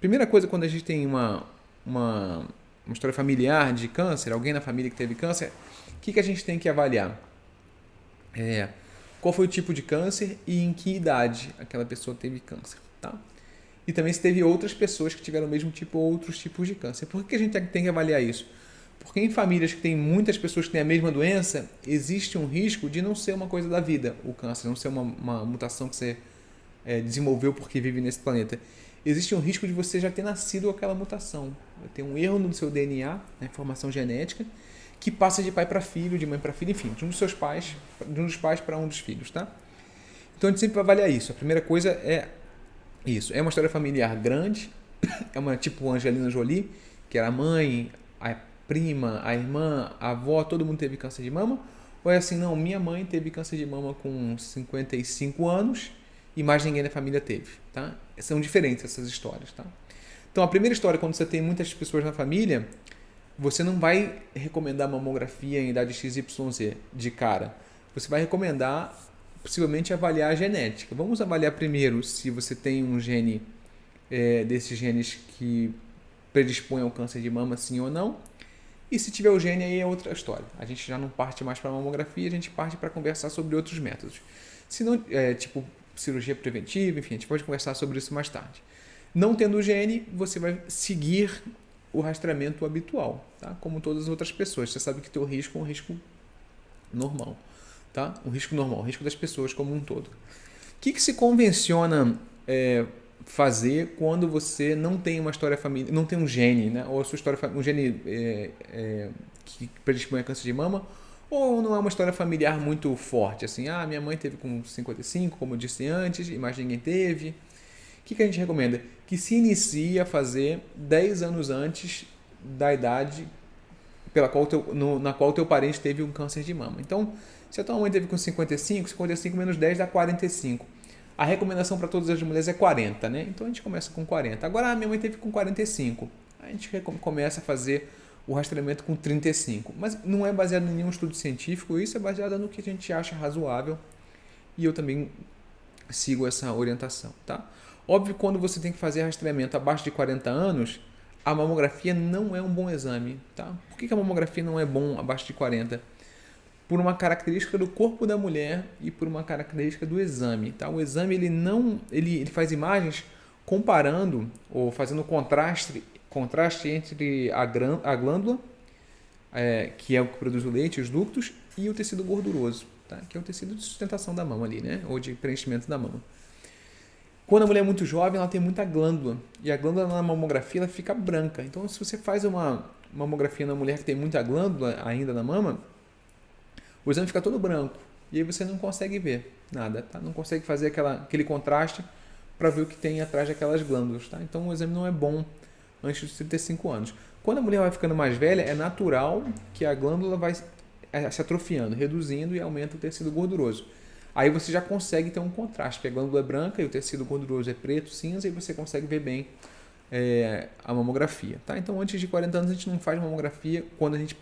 primeira coisa, quando a gente tem uma história familiar de câncer, alguém na família que teve câncer, o que a gente tem que avaliar? Qual foi o tipo de câncer e em que idade aquela pessoa teve câncer, tá? E também se teve outras pessoas que tiveram o mesmo tipo ou outros tipos de câncer. Por que a gente tem que avaliar isso? Porque em famílias que tem muitas pessoas que têm a mesma doença, existe um risco de não ser uma coisa da vida, o câncer, não ser uma mutação que você desenvolveu porque vive nesse planeta. Existe um risco de você já ter nascido com aquela mutação. Tem um erro no seu DNA, na informação genética, que passa de pai para filho, de mãe para filho, enfim, de um dos pais para um dos filhos, tá? Então a gente sempre vai avaliar isso. A primeira coisa é isso. É uma história familiar grande, é uma tipo Angelina Jolie, que era a mãe, a prima, a irmã, a avó, todo mundo teve câncer de mama? Ou é assim, não, minha mãe teve câncer de mama com 55 anos e mais ninguém da família teve, tá? São diferentes essas histórias, tá? Então a primeira história, quando você tem muitas pessoas na família, você não vai recomendar mamografia em idade XYZ de cara. Você vai recomendar, possivelmente, avaliar a genética. Vamos avaliar primeiro se você tem um gene, desses genes que predispõe ao câncer de mama, sim ou não. E se tiver o gene, aí é outra história. A gente já não parte mais para a mamografia, a gente parte para conversar sobre outros métodos. Se não, tipo cirurgia preventiva, enfim, a gente pode conversar sobre isso mais tarde. Não tendo o gene, você vai seguir o rastreamento habitual, tá? Como todas as outras pessoas. Você sabe que teu risco é um risco normal, tá? Um risco normal, o risco das pessoas como um todo. O que se convenciona fazer quando você não tem uma história familiar, não tem um gene, né? Ou a sua história, um gene que predispõe a câncer de mama, ou não é uma história familiar muito forte, assim, minha mãe teve com 55, como eu disse antes, e mais ninguém teve. O que a gente recomenda? Que se inicie a fazer 10 anos antes da idade na qual teu parente teve um câncer de mama. Então, se a tua mãe teve com 55 menos 10 dá 45. A recomendação para todas as mulheres é 40, né? Então a gente começa com 40. Agora, minha mãe teve com 45. A gente começa a fazer o rastreamento com 35. Mas não é baseado em nenhum estudo científico, isso é baseado no que a gente acha razoável. E eu também sigo essa orientação, tá? Óbvio, quando você tem que fazer rastreamento abaixo de 40 anos, a mamografia não é um bom exame, tá? Por que a mamografia não é bom abaixo de 40? Por uma característica do corpo da mulher e por uma característica do exame, tá? O exame ele faz imagens comparando ou fazendo contraste entre a glândula, que é o que produz o leite, os ductos, e o tecido gorduroso, tá? Que é o tecido de sustentação da mama ali, né? Ou de preenchimento da mama. Quando a mulher é muito jovem, ela tem muita glândula. E a glândula na mamografia ela fica branca. Então, se você faz uma mamografia na mulher que tem muita glândula ainda na mama, o exame fica todo branco. E aí você não consegue ver nada, tá? Não consegue fazer aquele contraste para ver o que tem atrás daquelas glândulas, tá? Então, o exame não é bom antes dos 35 anos. Quando a mulher vai ficando mais velha, é natural que a glândula vai se atrofiando, reduzindo e aumenta o tecido gorduroso. Aí você já consegue ter um contraste, porque a glândula é branca e o tecido gorduroso é preto, cinza, e você consegue ver bem a mamografia, tá? Então, antes de 40 anos, a gente não faz mamografia quando a gente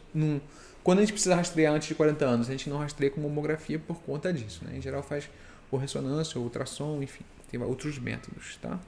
precisa rastrear antes de 40 anos, a gente não rastreia com mamografia por conta disso, né? Em geral, faz ou ressonância, ou ultrassom, enfim, tem outros métodos, tá?